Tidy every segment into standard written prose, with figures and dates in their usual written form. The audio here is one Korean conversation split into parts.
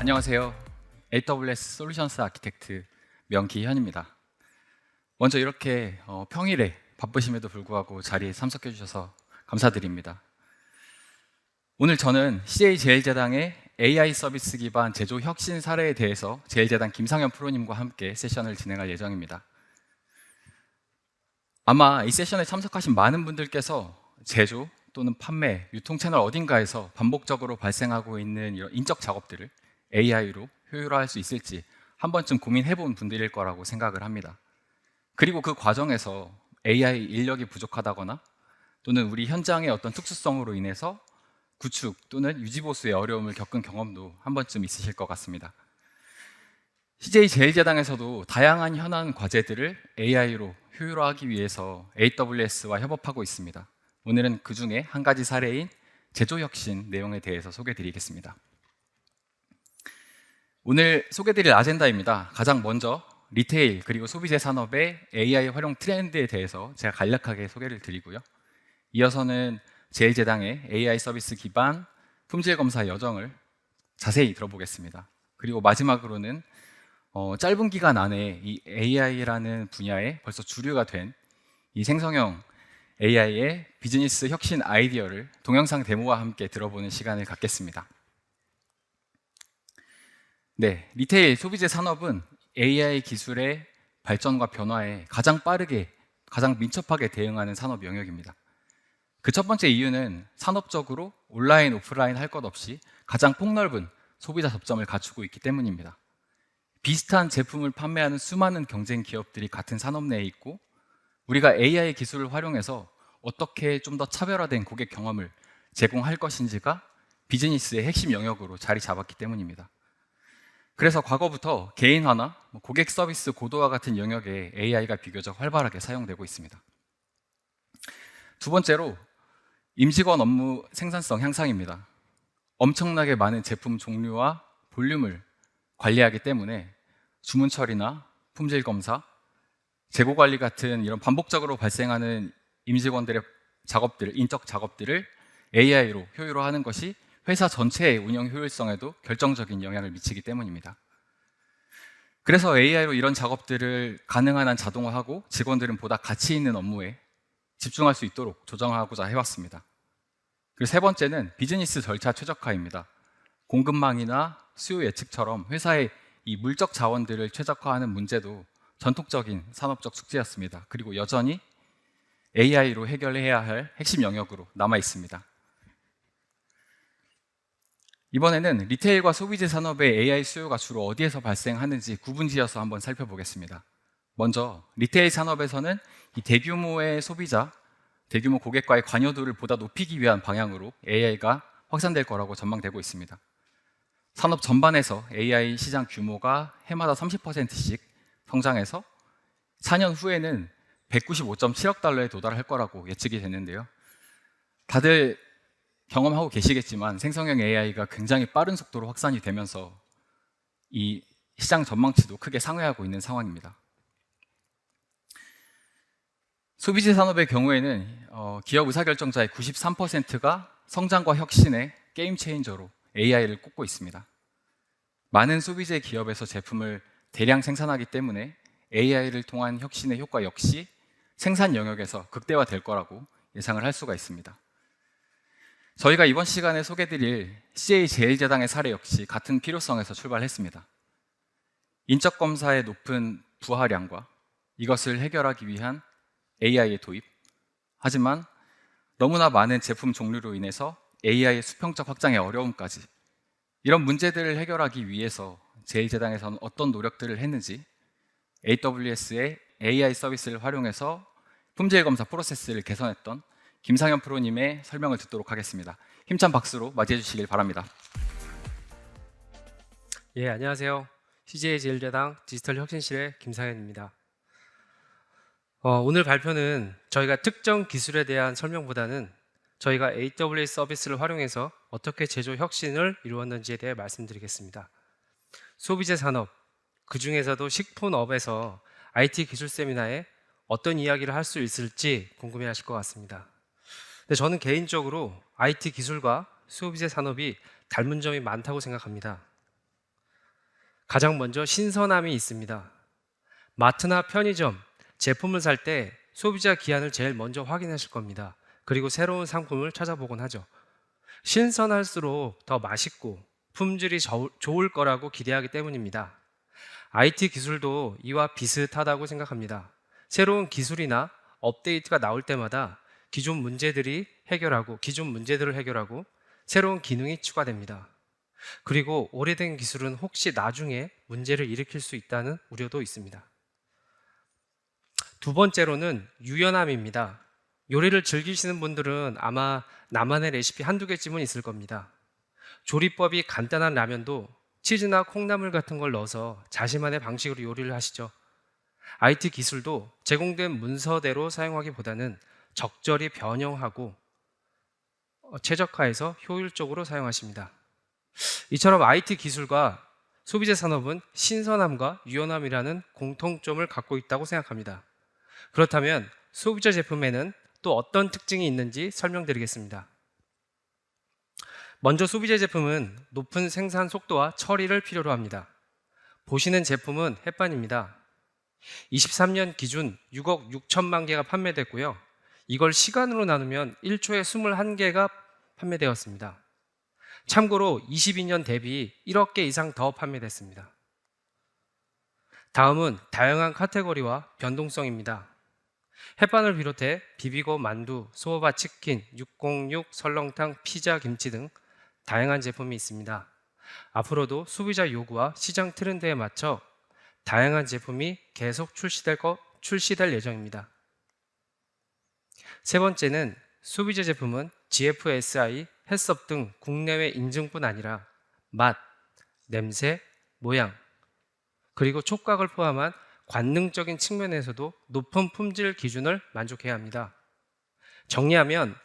안녕하세요. AWS 솔루션스 아키텍트 명기현입니다. 먼저 이렇게 평일에 바쁘심에도 불구하고 자리에 참석해 주셔서 감사드립니다. 오늘 저는 CJ제일제당의 AI 서비스 기반 제조 혁신 사례에 대해서 제일제당 김상현 프로님과 함께 세션을 진행할 예정입니다. 아마 이 세션에 참석하신 많은 분들께서 제조 또는 판매, 유통 채널 어딘가에서 반복적으로 발생하고 있는 이런 인적 작업들을 AI로 효율화할 수 있을지 한 번쯤 고민해 본 분들일 거라고 생각을 합니다. 그리고 그 과정에서 AI 인력이 부족하다거나 또는 우리 현장의 어떤 특수성으로 인해서 구축 또는 유지보수의 어려움을 겪은 경험도 한 번쯤 있으실 것 같습니다. CJ제일제당에서도 다양한 현안 과제들을 AI로 효율화하기 위해서 AWS와 협업하고 있습니다. 오늘은 그 중에 한 가지 사례인 제조혁신 내용에 대해서 소개해 드리겠습니다. 오늘 소개드릴 아젠다입니다. 가장 먼저 리테일 그리고 소비재 산업의 AI 활용 트렌드에 대해서 제가 간략하게 소개를 드리고요. 이어서는 제일제당의 AI 서비스 기반 품질 검사 여정을 자세히 들어보겠습니다. 그리고 마지막으로는 짧은 기간 안에 이 AI라는 분야에 벌써 주류가 된 이 생성형 AI의 비즈니스 혁신 아이디어를 동영상 데모와 함께 들어보는 시간을 갖겠습니다. 네, 리테일 소비재 산업은 AI 기술의 발전과 변화에 가장 빠르게, 가장 민첩하게 대응하는 산업 영역입니다. 그 첫 번째 이유는 산업적으로 온라인, 오프라인 할 것 없이 가장 폭넓은 소비자 접점을 갖추고 있기 때문입니다. 비슷한 제품을 판매하는 수많은 경쟁 기업들이 같은 산업 내에 있고 우리가 AI 기술을 활용해서 어떻게 좀 더 차별화된 고객 경험을 제공할 것인지가 비즈니스의 핵심 영역으로 자리 잡았기 때문입니다. 그래서 과거부터 개인화나 고객 서비스 고도화 같은 영역에 AI가 비교적 활발하게 사용되고 있습니다. 두 번째로 임직원 업무 생산성 향상입니다. 엄청나게 많은 제품 종류와 볼륨을 관리하기 때문에 주문 처리나 품질 검사, 재고 관리 같은 이런 반복적으로 발생하는 임직원들의 작업들, 인적 작업들을 AI로 효율화하는 것이 회사 전체의 운영 효율성에도 결정적인 영향을 미치기 때문입니다. 그래서 AI로 이런 작업들을 가능한 한 자동화하고 직원들은 보다 가치 있는 업무에 집중할 수 있도록 조정하고자 해왔습니다. 그리고 세 번째는 비즈니스 절차 최적화입니다. 공급망이나 수요 예측처럼 회사의 이 물적 자원들을 최적화하는 문제도 전통적인 산업적 숙제였습니다. 그리고 여전히 AI로 해결해야 할 핵심 영역으로 남아 있습니다. 이번에는 리테일과 소비재 산업의 AI 수요가 주로 어디에서 발생하는지 구분지어서 한번 살펴보겠습니다. 먼저 리테일 산업에서는 이 대규모의 소비자, 대규모 고객과의 관여도를 보다 높이기 위한 방향으로 AI가 확산될 거라고 전망되고 있습니다. 산업 전반에서 AI 시장 규모가 해마다 30%씩 성장해서 4년 후에는 195.7억 달러에 도달할 거라고 예측이 됐는데요. 다들 경험하고 계시겠지만 생성형 AI가 굉장히 빠른 속도로 확산이 되면서 이 시장 전망치도 크게 상회하고 있는 상황입니다. 소비재 산업의 경우에는 기업 의사결정자의 93%가 성장과 혁신의 게임 체인저로 AI를 꼽고 있습니다. 많은 소비재 기업에서 제품을 대량 생산하기 때문에 AI를 통한 혁신의 효과 역시 생산 영역에서 극대화될 거라고 예상을 할 수가 있습니다. 저희가 이번 시간에 소개드릴 CJ제일제당의 사례 역시 같은 필요성에서 출발했습니다. 인적 검사의 높은 부하량과 이것을 해결하기 위한 AI의 도입, 하지만 너무나 많은 제품 종류로 인해서 AI의 수평적 확장의 어려움까지 이런 문제들을 해결하기 위해서 제일제당에서는 어떤 노력들을 했는지 AWS의 AI 서비스를 활용해서 품질 검사 프로세스를 개선했던 김상현 프로님의 설명을 듣도록 하겠습니다. 힘찬 박수로 맞이해 주시길 바랍니다. 예, 안녕하세요. CJ제일제당 디지털혁신실의 김상현입니다. 오늘 발표는 저희가 특정 기술에 대한 설명보다는 저희가 AWS 서비스를 활용해서 어떻게 제조 혁신을 이루었는지에 대해 말씀드리겠습니다. 소비재 산업, 그 중에서도 식품업에서 IT 기술 세미나에 어떤 이야기를 할 수 있을지 궁금해 하실 것 같습니다. 근데 저는 개인적으로 IT 기술과 소비재 산업이 닮은 점이 많다고 생각합니다. 가장 먼저 신선함이 있습니다. 마트나 편의점, 제품을 살 때 소비자 기한을 제일 먼저 확인하실 겁니다. 그리고 새로운 상품을 찾아보곤 하죠. 신선할수록 더 맛있고 품질이 좋을 거라고 기대하기 때문입니다. IT 기술도 이와 비슷하다고 생각합니다. 새로운 기술이나 업데이트가 나올 때마다 기존 문제들을 해결하고 새로운 기능이 추가됩니다. 그리고 오래된 기술은 혹시 나중에 문제를 일으킬 수 있다는 우려도 있습니다. 두 번째로는 유연함입니다. 요리를 즐기시는 분들은 아마 나만의 레시피 한두 개쯤은 있을 겁니다. 조리법이 간단한 라면도 치즈나 콩나물 같은 걸 넣어서 자신만의 방식으로 요리를 하시죠. IT 기술도 제공된 문서대로 사용하기보다는 적절히 변형하고 최적화해서 효율적으로 사용하십니다. 이처럼 IT 기술과 소비재 산업은 신선함과 유연함이라는 공통점을 갖고 있다고 생각합니다. 그렇다면 소비자 제품에는 또 어떤 특징이 있는지 설명드리겠습니다. 먼저 소비재 제품은 높은 생산 속도와 처리를 필요로 합니다. 보시는 제품은 햇반입니다. 23년 기준 6억 6천만 개가 판매됐고요. 이걸 시간으로 나누면 1초에 21개가 판매되었습니다. 참고로 22년 대비 1억 개 이상 더 판매됐습니다. 다음은 다양한 카테고리와 변동성입니다. 햇반을 비롯해 비비고 만두, 소바 치킨, 606, 설렁탕, 피자, 김치 등 다양한 제품이 있습니다. 앞으로도 소비자 요구와 시장 트렌드에 맞춰 다양한 제품이 계속 출시될 예정입니다. 세 번째는 소비재 제품은 GFSI, 햇섭 등 국내외 인증뿐 아니라 맛, 냄새, 모양, 그리고 촉각을 포함한 관능적인 측면에서도 높은 품질 기준을 만족해야 합니다. 정리하면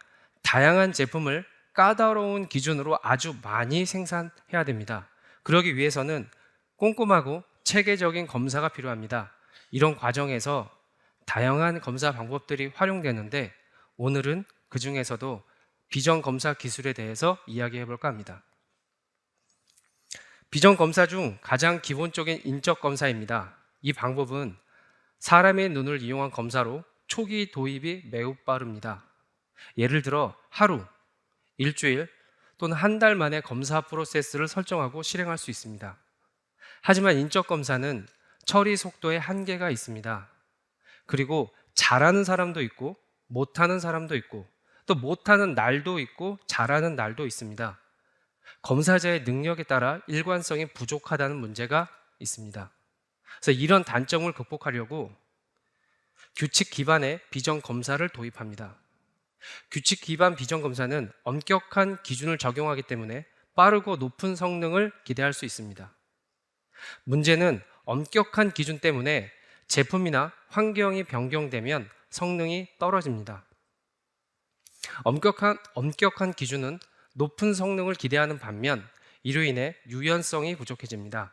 다양한 제품을 까다로운 기준으로 아주 많이 생산해야 됩니다. 그러기 위해서는 꼼꼼하고 체계적인 검사가 필요합니다. 이런 과정에서 다양한 검사 방법들이 활용되는데 오늘은 그 중에서도 비전 검사 기술에 대해서 이야기해 볼까 합니다. 비전 검사 중 가장 기본적인 인적 검사입니다. 이 방법은 사람의 눈을 이용한 검사로 초기 도입이 매우 빠릅니다. 예를 들어 하루, 일주일 또는 한 달 만에 검사 프로세스를 설정하고 실행할 수 있습니다. 하지만 인적 검사는 처리 속도에 한계가 있습니다. 그리고 잘하는 사람도 있고 못하는 사람도 있고 또 못하는 날도 있고 잘하는 날도 있습니다. 검사자의 능력에 따라 일관성이 부족하다는 문제가 있습니다. 그래서 이런 단점을 극복하려고 규칙 기반의 비전 검사를 도입합니다. 규칙 기반 비전 검사는 엄격한 기준을 적용하기 때문에 빠르고 높은 성능을 기대할 수 있습니다. 문제는 엄격한 기준 때문에 제품이나 환경이 변경되면 성능이 떨어집니다. 엄격한 기준은 높은 성능을 기대하는 반면 이로 인해 유연성이 부족해집니다.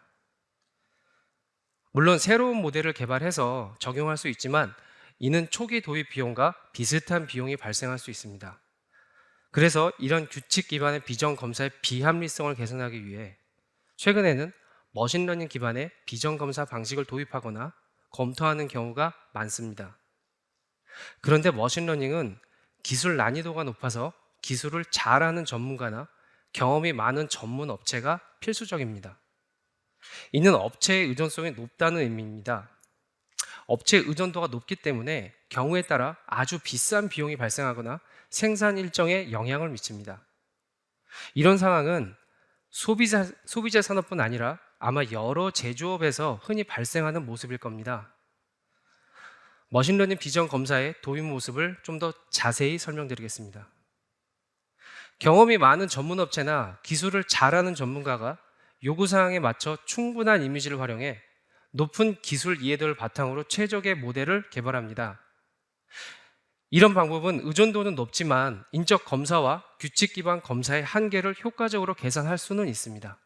물론 새로운 모델을 개발해서 적용할 수 있지만 이는 초기 도입 비용과 비슷한 비용이 발생할 수 있습니다. 그래서 이런 규칙 기반의 비전 검사의 비합리성을 개선하기 위해 최근에는 머신러닝 기반의 비전 검사 방식을 도입하거나 검토하는 경우가 많습니다. 그런데 머신러닝은 기술 난이도가 높아서 기술을 잘하는 전문가나 경험이 많은 전문 업체가 필수적입니다. 이는 업체의 의존성이 높다는 의미입니다. 업체 의존도가 높기 때문에 경우에 따라 아주 비싼 비용이 발생하거나 생산 일정에 영향을 미칩니다. 이런 상황은 소비재 산업뿐 아니라 아마 여러 제조업에서 흔히 발생하는 모습일 겁니다. 머신러닝 비전 검사의 도입 모습을 좀 더 자세히 설명드리겠습니다. 경험이 많은 전문업체나 기술을 잘하는 전문가가 요구사항에 맞춰 충분한 이미지를 활용해 높은 기술 이해도를 바탕으로 최적의 모델을 개발합니다. 이런 방법은 의존도는 높지만 인적 검사와 규칙 기반 검사의 한계를 효과적으로 개선할 수는 있습니다.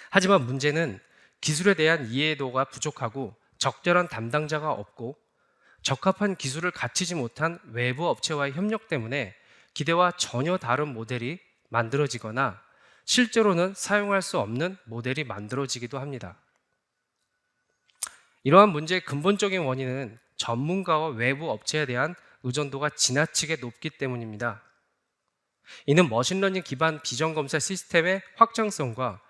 하지만 문제는 기술에 대한 이해도가 부족하고 적절한 담당자가 없고 적합한 기술을 갖추지 못한 외부 업체와의 협력 때문에 기대와 전혀 다른 모델이 만들어지거나 실제로는 사용할 수 없는 모델이 만들어지기도 합니다. 이러한 문제의 근본적인 원인은 전문가와 외부 업체에 대한 의존도가 지나치게 높기 때문입니다. 이는 머신러닝 기반 비전검사 시스템의 확장성과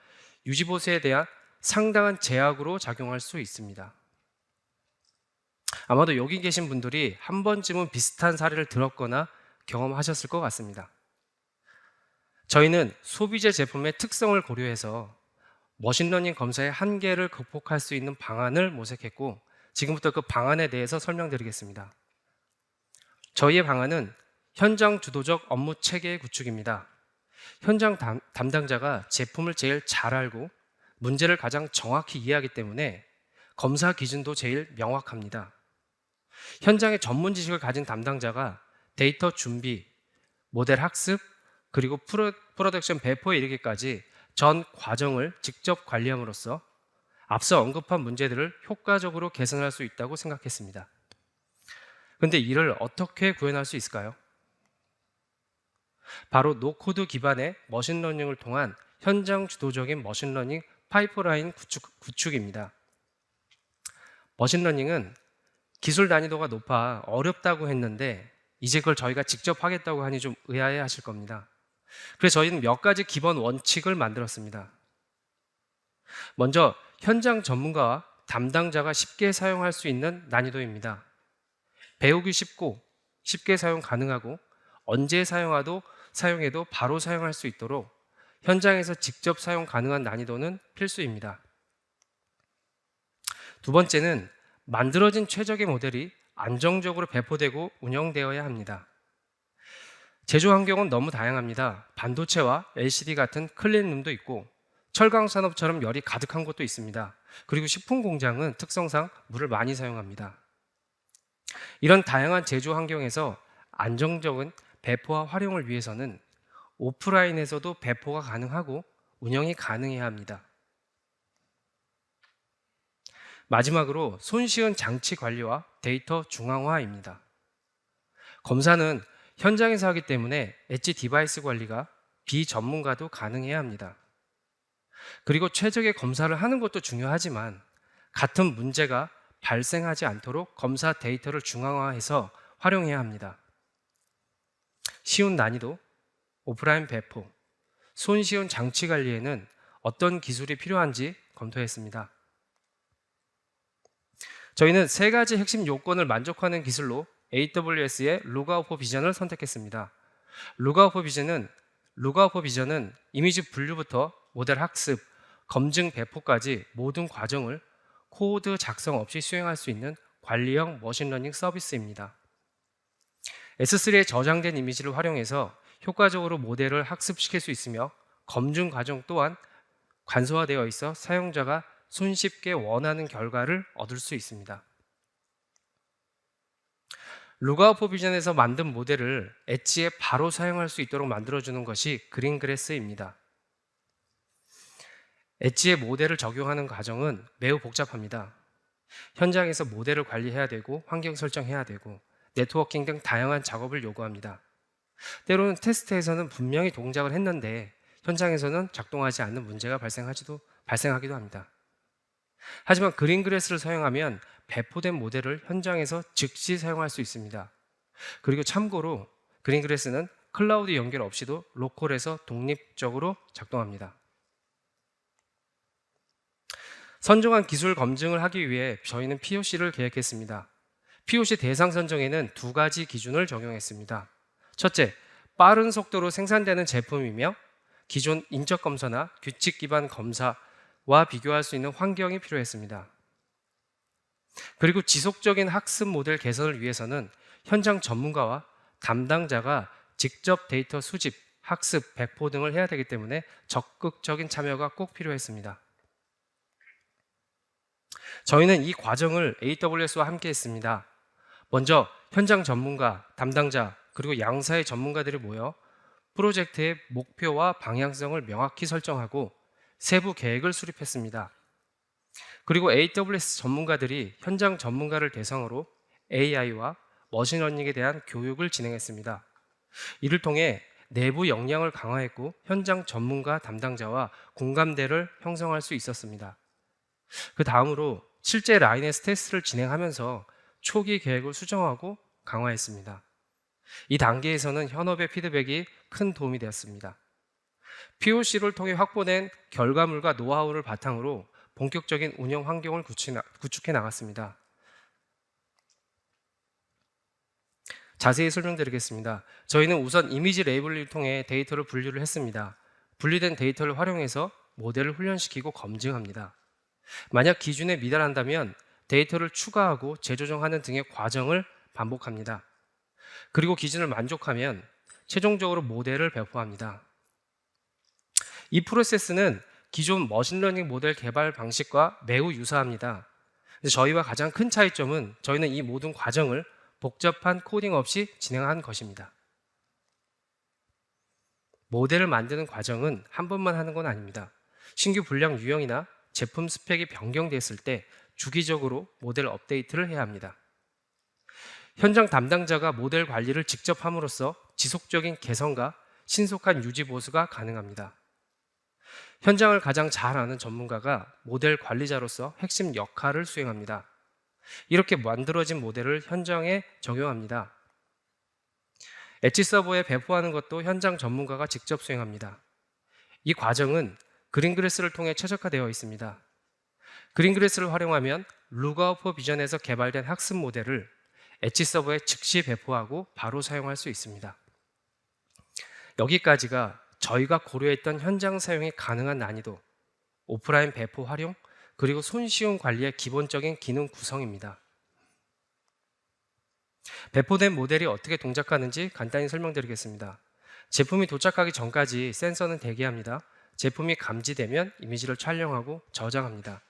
유지보수에 대한 상당한 제약으로 작용할 수 있습니다. 아마도 여기 계신 분들이 한 번쯤은 비슷한 사례를 들었거나 경험하셨을 것 같습니다. 저희는 소비재 제품의 특성을 고려해서 머신러닝 검사의 한계를 극복할 수 있는 방안을 모색했고, 지금부터 그 방안에 대해서 설명드리겠습니다. 저희의 방안은 현장 주도적 업무 체계의 구축입니다. 현장 담당자가 제품을 제일 잘 알고 문제를 가장 정확히 이해하기 때문에 검사 기준도 제일 명확합니다. 현장의 전문 지식을 가진 담당자가 데이터 준비, 모델 학습, 그리고 프로덕션 배포에 이르기까지 전 과정을 직접 관리함으로써 앞서 언급한 문제들을 효과적으로 개선할 수 있다고 생각했습니다. 그런데 이를 어떻게 구현할 수 있을까요? 바로 노코드 기반의 머신러닝을 통한 현장 주도적인 머신러닝 파이프라인 구축입니다. 머신러닝은 기술 난이도가 높아 어렵다고 했는데 이제 그걸 저희가 직접 하겠다고 하니 좀 의아해 하실 겁니다. 그래서 저희는 몇 가지 기본 원칙을 만들었습니다. 먼저 현장 전문가와 담당자가 쉽게 사용할 수 있는 난이도입니다. 배우기 쉽고 쉽게 사용 가능하고 언제 사용해도 바로 사용할 수 있도록 현장에서 직접 사용 가능한 난이도는 필수입니다. 두 번째는 만들어진 최적의 모델이 안정적으로 배포되고 운영되어야 합니다. 제조 환경은 너무 다양합니다. 반도체와 LCD 같은 클린룸도 있고 철강 산업처럼 열이 가득한 곳도 있습니다. 그리고 식품 공장은 특성상 물을 많이 사용합니다. 이런 다양한 제조 환경에서 안정적인 배포와 활용을 위해서는 오프라인에서도 배포가 가능하고 운영이 가능해야 합니다. 마지막으로 손쉬운 장치 관리와 데이터 중앙화입니다. 검사는 현장에서 하기 때문에 엣지 디바이스 관리가 비전문가도 가능해야 합니다. 그리고 최적의 검사를 하는 것도 중요하지만 같은 문제가 발생하지 않도록 검사 데이터를 중앙화해서 활용해야 합니다. 쉬운 난이도, 오프라인 배포, 손쉬운 장치 관리에는 어떤 기술이 필요한지 검토했습니다. 저희는 세 가지 핵심 요건을 만족하는 기술로 AWS의 룩아웃 비전을 선택했습니다. 룩아웃 비전은 이미지 분류부터 모델 학습, 검증 배포까지 모든 과정을 코드 작성 없이 수행할 수 있는 관리형 머신러닝 서비스입니다. S3에 저장된 이미지를 활용해서 효과적으로 모델을 학습시킬 수 있으며 검증 과정 또한 간소화되어 있어 사용자가 손쉽게 원하는 결과를 얻을 수 있습니다. 룩아웃 비전에서 만든 모델을 엣지에 바로 사용할 수 있도록 만들어주는 것이 그린그래스입니다. 엣지에 모델을 적용하는 과정은 매우 복잡합니다. 현장에서 모델을 관리해야 되고 환경 설정해야 되고 네트워킹 등 다양한 작업을 요구합니다. 때로는 테스트에서는 분명히 동작을 했는데 현장에서는 작동하지 않는 문제가 발생하기도 합니다. 하지만 그린그래스를 사용하면 배포된 모델을 현장에서 즉시 사용할 수 있습니다. 그리고 참고로 그린그래스는 클라우드 연결 없이도 로컬에서 독립적으로 작동합니다. 선정한 기술 검증을 하기 위해 저희는 POC를 계획했습니다. POC 대상 선정에는 두 가지 기준을 적용했습니다. 첫째, 빠른 속도로 생산되는 제품이며 기존 인적 검사나 규칙 기반 검사와 비교할 수 있는 환경이 필요했습니다. 그리고 지속적인 학습 모델 개선을 위해서는 현장 전문가와 담당자가 직접 데이터 수집, 학습, 배포 등을 해야 되기 때문에 적극적인 참여가 꼭 필요했습니다. 저희는 이 과정을 AWS와 함께 했습니다. 먼저 현장 전문가, 담당자, 그리고 양사의 전문가들이 모여 프로젝트의 목표와 방향성을 명확히 설정하고 세부 계획을 수립했습니다. 그리고 AWS 전문가들이 현장 전문가를 대상으로 AI와 머신러닝에 대한 교육을 진행했습니다. 이를 통해 내부 역량을 강화했고 현장 전문가 담당자와 공감대를 형성할 수 있었습니다. 그 다음으로 실제 라인의 테스트를 진행하면서 초기 계획을 수정하고 강화했습니다. 이 단계에서는 현업의 피드백이 큰 도움이 되었습니다. POC를 통해 확보된 결과물과 노하우를 바탕으로 본격적인 운영 환경을 구축해 나갔습니다. 자세히 설명드리겠습니다. 저희는 우선 이미지 레이블을 통해 데이터를 분류를 했습니다. 분리된 데이터를 활용해서 모델을 훈련시키고 검증합니다. 만약 기준에 미달한다면 데이터를 추가하고 재조정하는 등의 과정을 반복합니다. 그리고 기준을 만족하면 최종적으로 모델을 배포합니다. 이 프로세스는 기존 머신러닝 모델 개발 방식과 매우 유사합니다. 저희와 가장 큰 차이점은 저희는 이 모든 과정을 복잡한 코딩 없이 진행한 것입니다. 모델을 만드는 과정은 한 번만 하는 건 아닙니다. 신규 불량 유형이나 제품 스펙이 변경됐을 때 주기적으로 모델 업데이트를 해야 합니다. 현장 담당자가 모델 관리를 직접 함으로써 지속적인 개선과 신속한 유지 보수가 가능합니다. 현장을 가장 잘 아는 전문가가 모델 관리자로서 핵심 역할을 수행합니다. 이렇게 만들어진 모델을 현장에 적용합니다. 엣지 서버에 배포하는 것도 현장 전문가가 직접 수행합니다. 이 과정은 그린그래스를 통해 최적화되어 있습니다. 그린그래스를 활용하면 룩아웃 비전에서 개발된 학습 모델을 엣지 서버에 즉시 배포하고 바로 사용할 수 있습니다. 여기까지가 저희가 고려했던 현장 사용이 가능한 난이도, 오프라인 배포 활용, 그리고 손쉬운 관리의 기본적인 기능 구성입니다. 배포된 모델이 어떻게 동작하는지 간단히 설명드리겠습니다. 제품이 도착하기 전까지 센서는 대기합니다. 제품이 감지되면 이미지를 촬영하고 저장합니다.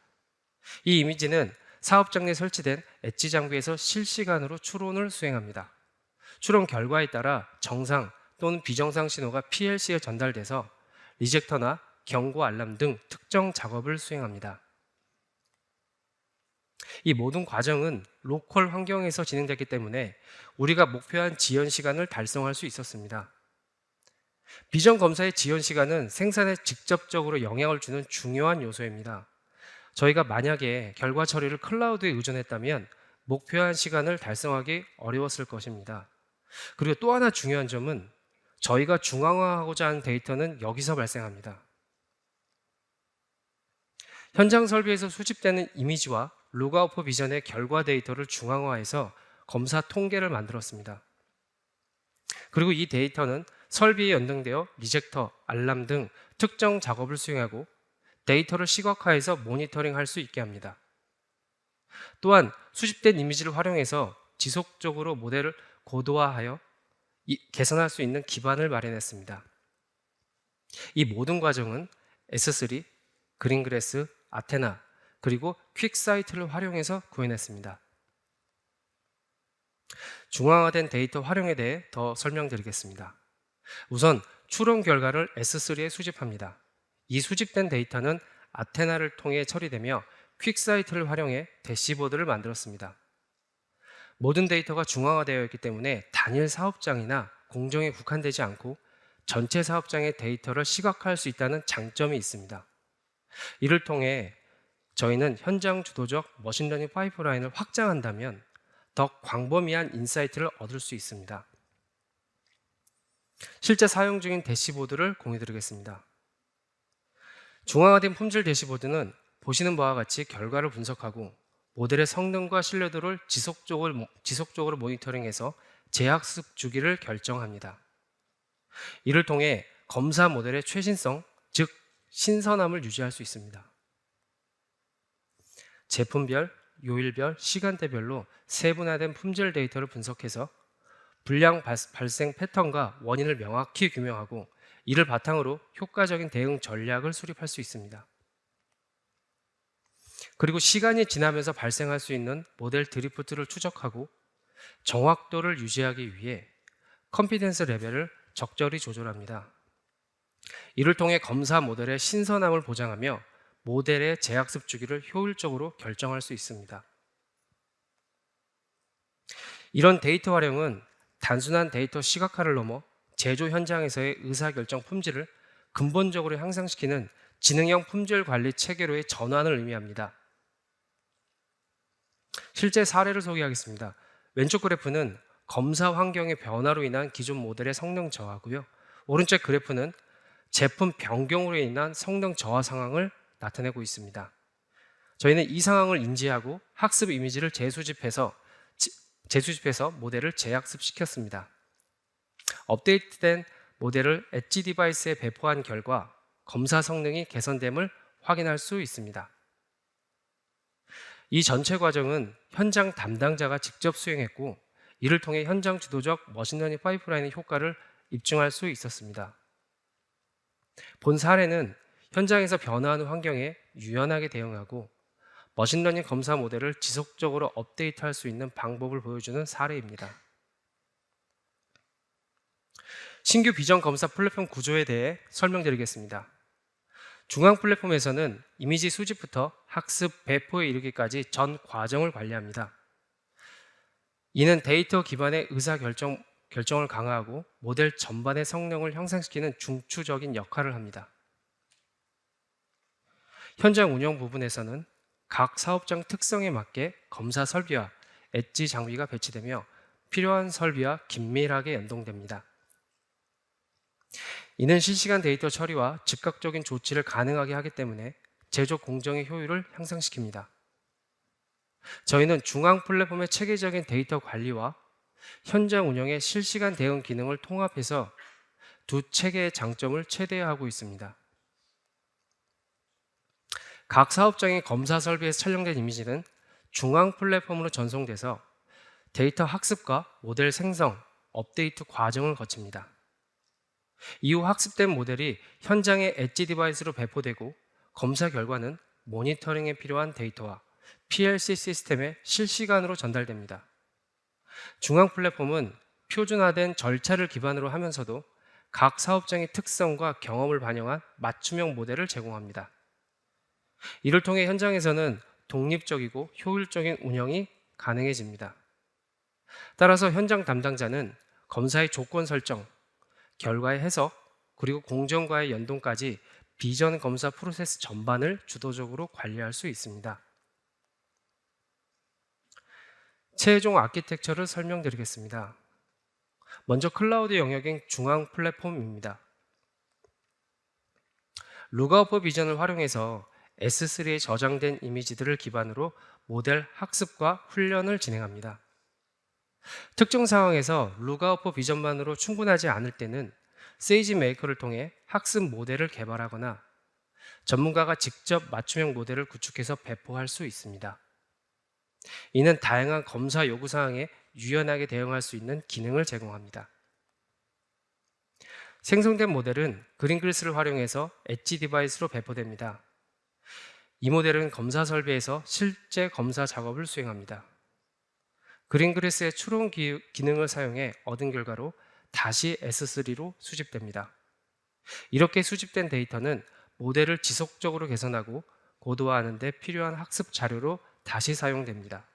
이 이미지는 사업장 내 설치된 엣지 장비에서 실시간으로 추론을 수행합니다. 추론 결과에 따라 정상 또는 비정상 신호가 PLC에 전달돼서 리젝터나 경고 알람 등 특정 작업을 수행합니다. 이 모든 과정은 로컬 환경에서 진행됐기 때문에 우리가 목표한 지연 시간을 달성할 수 있었습니다. 비전 검사의 지연 시간은 생산에 직접적으로 영향을 주는 중요한 요소입니다. 저희가 만약에 결과 처리를 클라우드에 의존했다면 목표한 시간을 달성하기 어려웠을 것입니다. 그리고 또 하나 중요한 점은 저희가 중앙화하고자 하는 데이터는 여기서 발생합니다. 현장 설비에서 수집되는 이미지와 로그아웃 비전의 결과 데이터를 중앙화해서 검사 통계를 만들었습니다. 그리고 이 데이터는 설비에 연동되어 리젝터, 알람 등 특정 작업을 수행하고 데이터를 시각화해서 모니터링할 수 있게 합니다. 또한 수집된 이미지를 활용해서 지속적으로 모델을 고도화하여 개선할 수 있는 기반을 마련했습니다. 이 모든 과정은 S3, 그린그래스, 아테나, 그리고 퀵사이트를 활용해서 구현했습니다. 중앙화된 데이터 활용에 대해 더 설명드리겠습니다. 우선 추론 결과를 S3에 수집합니다. 이 수집된 데이터는 아테나를 통해 처리되며 퀵사이트를 활용해 대시보드를 만들었습니다. 모든 데이터가 중앙화되어 있기 때문에 단일 사업장이나 공정에 국한되지 않고 전체 사업장의 데이터를 시각화할 수 있다는 장점이 있습니다. 이를 통해 저희는 현장 주도적 머신러닝 파이프라인을 확장한다면 더 광범위한 인사이트를 얻을 수 있습니다. 실제 사용 중인 대시보드를 공유드리겠습니다. 중앙화된 품질 대시보드는 보시는 바와 같이 결과를 분석하고 모델의 성능과 신뢰도를 지속적으로 모니터링해서 재학습 주기를 결정합니다. 이를 통해 검사 모델의 최신성, 즉 신선함을 유지할 수 있습니다. 제품별, 요일별, 시간대별로 세분화된 품질 데이터를 분석해서 불량 발생 패턴과 원인을 명확히 규명하고 이를 바탕으로 효과적인 대응 전략을 수립할 수 있습니다. 그리고 시간이 지나면서 발생할 수 있는 모델 드리프트를 추적하고 정확도를 유지하기 위해 컨피던스 레벨을 적절히 조절합니다. 이를 통해 검사 모델의 신선함을 보장하며 모델의 재학습 주기를 효율적으로 결정할 수 있습니다. 이런 데이터 활용은 단순한 데이터 시각화를 넘어 제조 현장에서의 의사결정 품질을 근본적으로 향상시키는 지능형 품질 관리 체계로의 전환을 의미합니다. 실제 사례를 소개하겠습니다. 왼쪽 그래프는 검사 환경의 변화로 인한 기존 모델의 성능 저하고요. 오른쪽 그래프는 제품 변경으로 인한 성능 저하 상황을 나타내고 있습니다. 저희는 이 상황을 인지하고 학습 이미지를 재수집해서 모델을 재학습시켰습니다. 업데이트된 모델을 엣지 디바이스에 배포한 결과 검사 성능이 개선됨을 확인할 수 있습니다. 이 전체 과정은 현장 담당자가 직접 수행했고 이를 통해 현장 주도적 머신러닝 파이프라인의 효과를 입증할 수 있었습니다. 본 사례는 현장에서 변화하는 환경에 유연하게 대응하고 머신러닝 검사 모델을 지속적으로 업데이트할 수 있는 방법을 보여주는 사례입니다. 신규 비전 검사 플랫폼 구조에 대해 설명드리겠습니다. 중앙 플랫폼에서는 이미지 수집부터 학습, 배포에 이르기까지 전 과정을 관리합니다. 이는 데이터 기반의 결정을 강화하고 모델 전반의 성능을 향상시키는 중추적인 역할을 합니다. 현장 운영 부분에서는 각 사업장 특성에 맞게 검사 설비와 엣지 장비가 배치되며 필요한 설비와 긴밀하게 연동됩니다. 이는 실시간 데이터 처리와 즉각적인 조치를 가능하게 하기 때문에 제조 공정의 효율을 향상시킵니다. 저희는 중앙 플랫폼의 체계적인 데이터 관리와 현장 운영의 실시간 대응 기능을 통합해서 두 체계의 장점을 최대화하고 있습니다. 각 사업장의 검사 설비에서 촬영된 이미지는 중앙 플랫폼으로 전송돼서 데이터 학습과 모델 생성, 업데이트 과정을 거칩니다. 이후 학습된 모델이 현장의 엣지 디바이스로 배포되고 검사 결과는 모니터링에 필요한 데이터와 PLC 시스템에 실시간으로 전달됩니다. 중앙 플랫폼은 표준화된 절차를 기반으로 하면서도 각 사업장의 특성과 경험을 반영한 맞춤형 모델을 제공합니다. 이를 통해 현장에서는 독립적이고 효율적인 운영이 가능해집니다. 따라서 현장 담당자는 검사의 조건 설정, 결과의 해석, 그리고 공정과의 연동까지 비전 검사 프로세스 전반을 주도적으로 관리할 수 있습니다. 최종 아키텍처를 설명드리겠습니다. 먼저 클라우드 영역인 중앙 플랫폼입니다. 룩아웃 비전을 활용해서 S3에 저장된 이미지들을 기반으로 모델 학습과 훈련을 진행합니다. 특정 상황에서 룩아웃 비전만으로 충분하지 않을 때는 세이지 메이커를 통해 학습 모델을 개발하거나 전문가가 직접 맞춤형 모델을 구축해서 배포할 수 있습니다. 이는 다양한 검사 요구사항에 유연하게 대응할 수 있는 기능을 제공합니다. 생성된 모델은 그린그리스를 활용해서 엣지 디바이스로 배포됩니다. 이 모델은 검사 설비에서 실제 검사 작업을 수행합니다. 그린그리스의 추론 기능을 사용해 얻은 결과로 다시 S3로 수집됩니다. 이렇게 수집된 데이터는 모델을 지속적으로 개선하고 고도화하는 데 필요한 학습 자료로 다시 사용됩니다.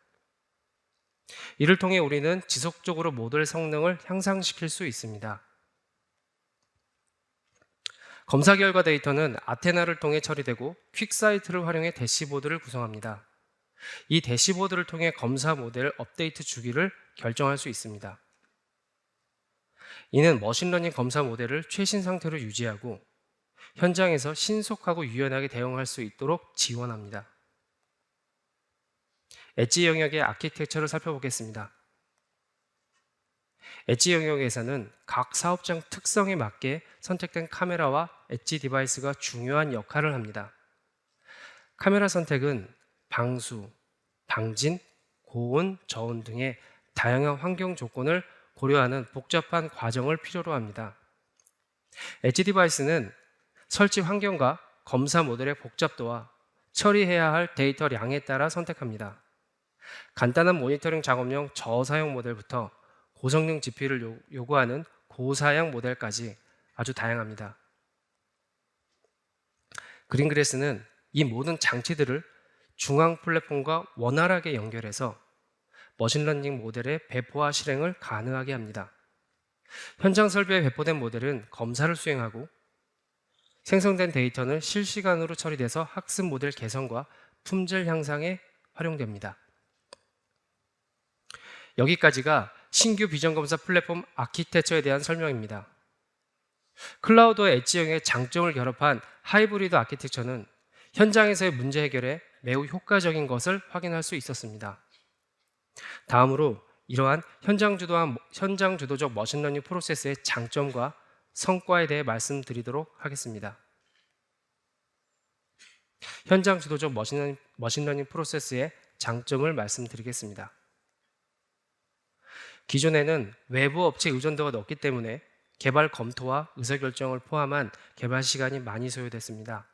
이를 통해 우리는 지속적으로 모델 성능을 향상시킬 수 있습니다. 검사 결과 데이터는 아테나를 통해 처리되고 퀵사이트를 활용해 대시보드를 구성합니다. 이 대시보드를 통해 검사 모델 업데이트 주기를 결정할 수 있습니다. 이는 머신러닝 검사 모델을 최신 상태로 유지하고 현장에서 신속하고 유연하게 대응할 수 있도록 지원합니다. 엣지 영역의 아키텍처를 살펴보겠습니다. 엣지 영역에서는 각 사업장 특성에 맞게 선택된 카메라와 엣지 디바이스가 중요한 역할을 합니다. 카메라 선택은 방수, 방진, 고온, 저온 등의 다양한 환경 조건을 고려하는 복잡한 과정을 필요로 합니다. 엣지 디바이스는 설치 환경과 검사 모델의 복잡도와 처리해야 할 데이터량에 따라 선택합니다. 간단한 모니터링 작업용 저사양 모델부터 고성능 GPU를 요구하는 고사양 모델까지 아주 다양합니다. 그린그리스는 이 모든 장치들을 중앙 플랫폼과 원활하게 연결해서 머신러닝 모델의 배포와 실행을 가능하게 합니다. 현장 설비에 배포된 모델은 검사를 수행하고 생성된 데이터는 실시간으로 처리돼서 학습 모델 개선과 품질 향상에 활용됩니다. 여기까지가 신규 비전 검사 플랫폼 아키텍처에 대한 설명입니다. 클라우드와 엣지형의 장점을 결합한 하이브리드 아키텍처는 현장에서의 문제 해결에 매우 효과적인 것을 확인할 수 있었습니다. 다음으로 이러한 현장 주도적 머신러닝 프로세스의 장점과 성과에 대해 말씀드리도록 하겠습니다. 현장 주도적 머신러닝 프로세스의 장점을 말씀드리겠습니다. 기존에는 외부 업체 의존도가 높기 때문에 개발 검토와 의사결정을 포함한 개발 시간이 많이 소요됐습니다.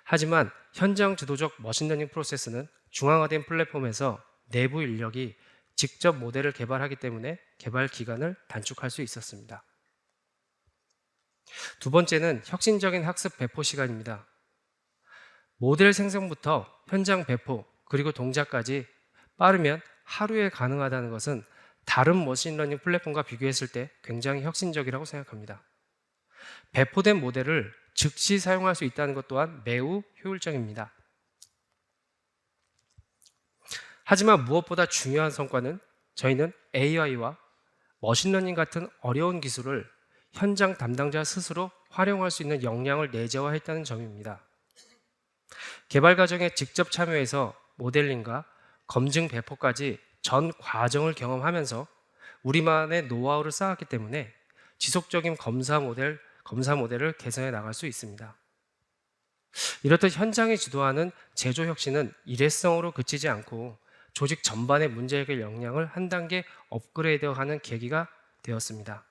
하지만 현장 주도적 머신러닝 프로세스는 중앙화된 플랫폼에서 내부 인력이 직접 모델을 개발하기 때문에 개발 기간을 단축할 수 있었습니다. 두 번째는 혁신적인 학습 배포 시간입니다. 모델 생성부터 현장 배포 그리고 동작까지 빠르면 하루에 가능하다는 것은 다른 머신러닝 플랫폼과 비교했을 때 굉장히 혁신적이라고 생각합니다. 배포된 모델을 즉시 사용할 수 있다는 것 또한 매우 효율적입니다. 하지만 무엇보다 중요한 성과는 저희는 AI와 머신러닝 같은 어려운 기술을 현장 담당자 스스로 활용할 수 있는 역량을 내재화했다는 점입니다. 개발 과정에 직접 참여해서 모델링과 검증 배포까지 전 과정을 경험하면서 우리만의 노하우를 쌓았기 때문에 지속적인 검사 모델을 개선해 나갈 수 있습니다. 이렇듯 현장이 주도하는 제조 혁신은 일회성으로 그치지 않고 조직 전반의 문제 해결 역량을 한 단계 업그레이드하는 계기가 되었습니다.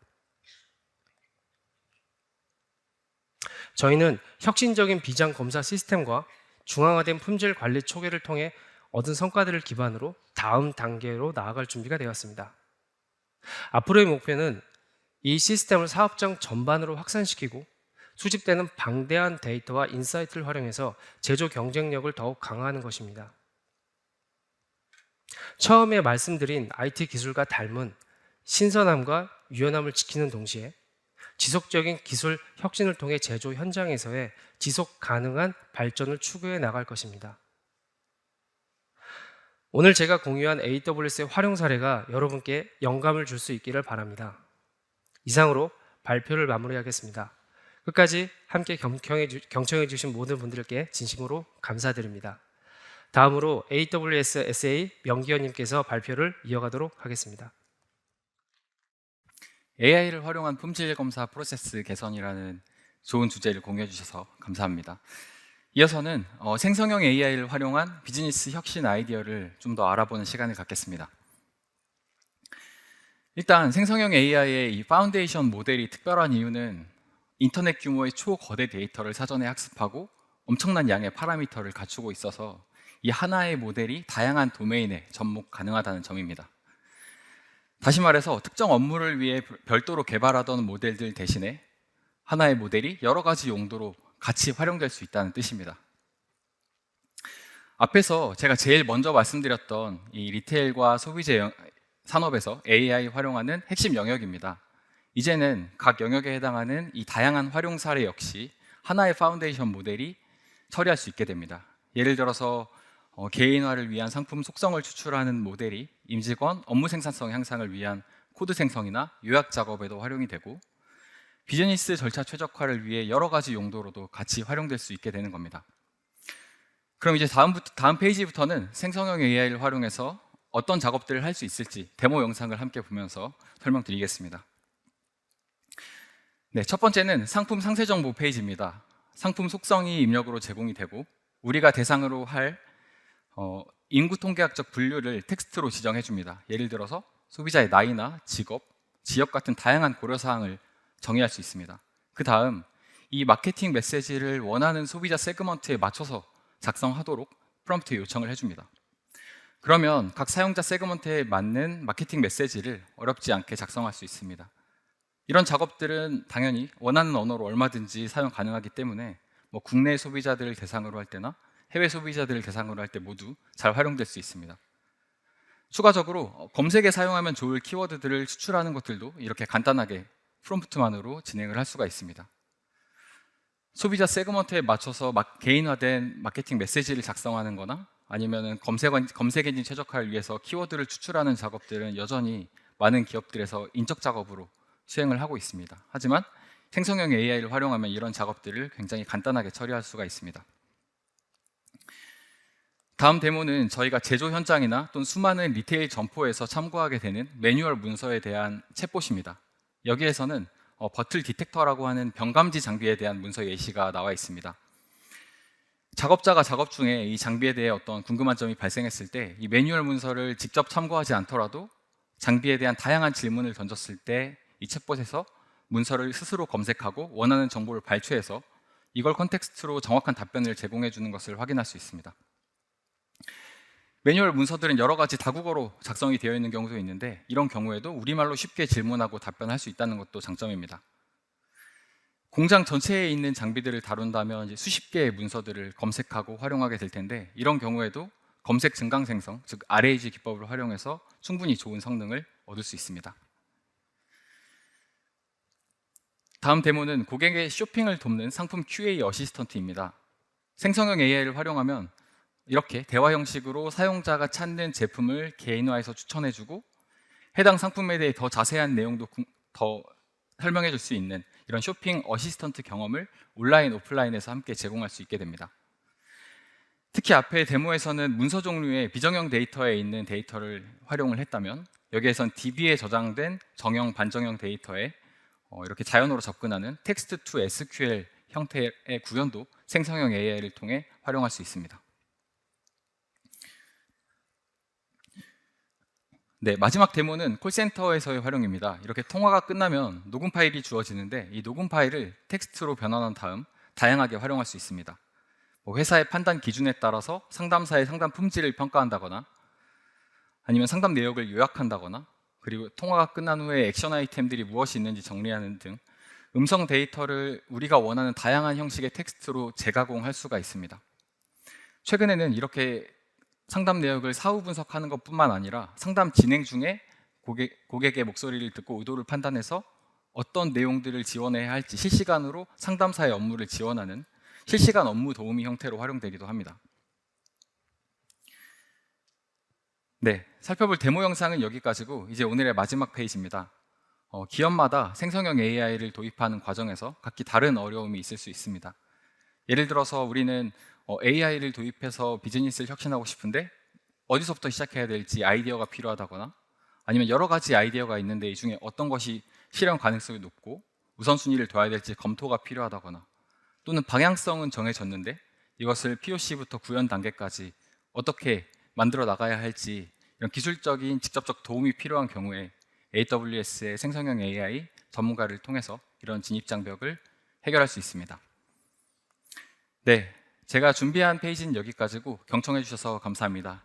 저희는 혁신적인 비장 검사 시스템과 중앙화된 품질 관리 초계를 통해 얻은 성과들을 기반으로 다음 단계로 나아갈 준비가 되었습니다. 앞으로의 목표는 이 시스템을 사업장 전반으로 확산시키고 수집되는 방대한 데이터와 인사이트를 활용해서 제조 경쟁력을 더욱 강화하는 것입니다. 처음에 말씀드린 IT 기술과 닮은 신선함과 유연함을 지키는 동시에 지속적인 기술 혁신을 통해 제조 현장에서의 지속 가능한 발전을 추구해 나갈 것입니다. 오늘 제가 공유한 AWS의 활용 사례가 여러분께 영감을 줄 수 있기를 바랍니다. 이상으로 발표를 마무리하겠습니다. 끝까지 함께 경청해 주신 모든 분들께 진심으로 감사드립니다. 다음으로 AWS SA 명기현님께서 발표를 이어가도록 하겠습니다. AI를 활용한 품질 검사 프로세스 개선이라는 좋은 주제를 공유해 주셔서 감사합니다. 이어서는 생성형 AI를 활용한 비즈니스 혁신 아이디어를 좀 더 알아보는 시간을 갖겠습니다. 일단 생성형 AI의 이 파운데이션 모델이 특별한 이유는 인터넷 규모의 초거대 데이터를 사전에 학습하고 엄청난 양의 파라미터를 갖추고 있어서 이 하나의 모델이 다양한 도메인에 접목 가능하다는 점입니다. 다시 말해서 특정 업무를 위해 별도로 개발하던 모델들 대신에 하나의 모델이 여러 가지 용도로 같이 활용될 수 있다는 뜻입니다. 앞에서 제가 제일 먼저 말씀드렸던 이 리테일과 소비재 산업에서 AI 활용하는 핵심 영역입니다. 이제는 각 영역에 해당하는 이 다양한 활용 사례 역시 하나의 파운데이션 모델이 처리할 수 있게 됩니다. 예를 들어서 개인화를 위한 상품 속성을 추출하는 모델이 임직원 업무 생산성 향상을 위한 코드 생성이나 요약 작업에도 활용이 되고 비즈니스 절차 최적화를 위해 여러 가지 용도로도 같이 활용될 수 있게 되는 겁니다. 그럼 이제 다음 페이지부터는 생성형 AI를 활용해서 어떤 작업들을 할 수 있을지 데모 영상을 함께 보면서 설명드리겠습니다. 네, 첫 번째는 상품 상세 정보 페이지입니다. 상품 속성이 입력으로 제공이 되고 우리가 대상으로 할 인구 통계학적 분류를 텍스트로 지정해 줍니다. 예를 들어서 소비자의 나이나 직업, 지역 같은 다양한 고려사항을 정의할 수 있습니다. 그 다음 이 마케팅 메시지를 원하는 소비자 세그먼트에 맞춰서 작성하도록 프롬프트 요청을 해줍니다. 그러면 각 사용자 세그먼트에 맞는 마케팅 메시지를 어렵지 않게 작성할 수 있습니다. 이런 작업들은 당연히 원하는 언어로 얼마든지 사용 가능하기 때문에 국내 소비자들을 대상으로 할 때나 해외 소비자들을 대상으로 할 때 모두 잘 활용될 수 있습니다. 추가적으로 검색에 사용하면 좋을 키워드들을 추출하는 것들도 이렇게 간단하게 프롬프트만으로 진행을 할 수가 있습니다. 소비자 세그먼트에 맞춰서 개인화된 마케팅 메시지를 작성하는 거나 아니면 검색 엔진 최적화를 위해서 키워드를 추출하는 작업들은 여전히 많은 기업들에서 인적 작업으로 수행을 하고 있습니다. 하지만 생성형 AI를 활용하면 이런 작업들을 굉장히 간단하게 처리할 수가 있습니다. 다음 데모는 저희가 제조 현장이나 또는 수많은 리테일 점포에서 참고하게 되는 매뉴얼 문서에 대한 챗봇입니다. 여기에서는 버틀 디텍터라고 하는 병감지 장비에 대한 문서 예시가 나와 있습니다. 작업자가 작업 중에 이 장비에 대해 어떤 궁금한 점이 발생했을 때 이 매뉴얼 문서를 직접 참고하지 않더라도 장비에 대한 다양한 질문을 던졌을 때 이 챗봇에서 문서를 스스로 검색하고 원하는 정보를 발췌해서 이걸 컨텍스트로 정확한 답변을 제공해 주는 것을 확인할 수 있습니다. 매뉴얼 문서들은 여러 가지 다국어로 작성이 되어 있는 경우도 있는데 이런 경우에도 우리말로 쉽게 질문하고 답변할 수 있다는 것도 장점입니다. 공장 전체에 있는 장비들을 다룬다면 이제 수십 개의 문서들을 검색하고 활용하게 될 텐데 이런 경우에도 검색 증강 생성, 즉 RAG 기법을 활용해서 충분히 좋은 성능을 얻을 수 있습니다. 다음 데모는 고객의 쇼핑을 돕는 상품 QA 어시스턴트입니다. 생성형 AI를 활용하면 이렇게 대화 형식으로 사용자가 찾는 제품을 개인화해서 추천해주고 해당 상품에 대해 더 자세한 내용도 더 설명해 줄 수 있는 이런 쇼핑 어시스턴트 경험을 온라인, 오프라인에서 함께 제공할 수 있게 됩니다. 특히 앞에 데모에서는 문서 종류의 비정형 데이터에 있는 데이터를 활용을 했다면 여기에선 DB에 저장된 정형, 반정형 데이터에 이렇게 자연어로 접근하는 텍스트 투 SQL 형태의 구현도 생성형 AI를 통해 활용할 수 있습니다. 네, 마지막 데모는 콜센터에서의 활용입니다. 이렇게 통화가 끝나면 녹음 파일이 주어지는데 이 녹음 파일을 텍스트로 변환한 다음 다양하게 활용할 수 있습니다. 회사의 판단 기준에 따라서 상담사의 상담 품질을 평가한다거나 아니면 상담 내역을 요약한다거나 그리고 통화가 끝난 후에 액션 아이템들이 무엇이 있는지 정리하는 등 음성 데이터를 우리가 원하는 다양한 형식의 텍스트로 재가공할 수가 있습니다. 최근에는 이렇게 상담 내역을 사후 분석하는 것뿐만 아니라 상담 진행 중에 고객의 목소리를 듣고 의도를 판단해서 어떤 내용들을 지원해야 할지 실시간으로 상담사의 업무를 지원하는 실시간 업무 도우미 형태로 활용되기도 합니다. 네, 살펴볼 데모 영상은 여기까지고 이제 오늘의 마지막 페이지입니다. 기업마다 생성형 AI를 도입하는 과정에서 각기 다른 어려움이 있을 수 있습니다. 예를 들어서 우리는 AI를 도입해서 비즈니스를 혁신하고 싶은데 어디서부터 시작해야 될지 아이디어가 필요하다거나 아니면 여러 가지 아이디어가 있는데 이 중에 어떤 것이 실현 가능성이 높고 우선순위를 둬야 될지 검토가 필요하다거나 또는 방향성은 정해졌는데 이것을 POC부터 구현 단계까지 어떻게 만들어 나가야 할지 이런 기술적인 직접적 도움이 필요한 경우에 AWS의 생성형 AI 전문가를 통해서 이런 진입장벽을 해결할 수 있습니다. 네, 제가 준비한 페이지는 여기까지고 경청해 주셔서 감사합니다.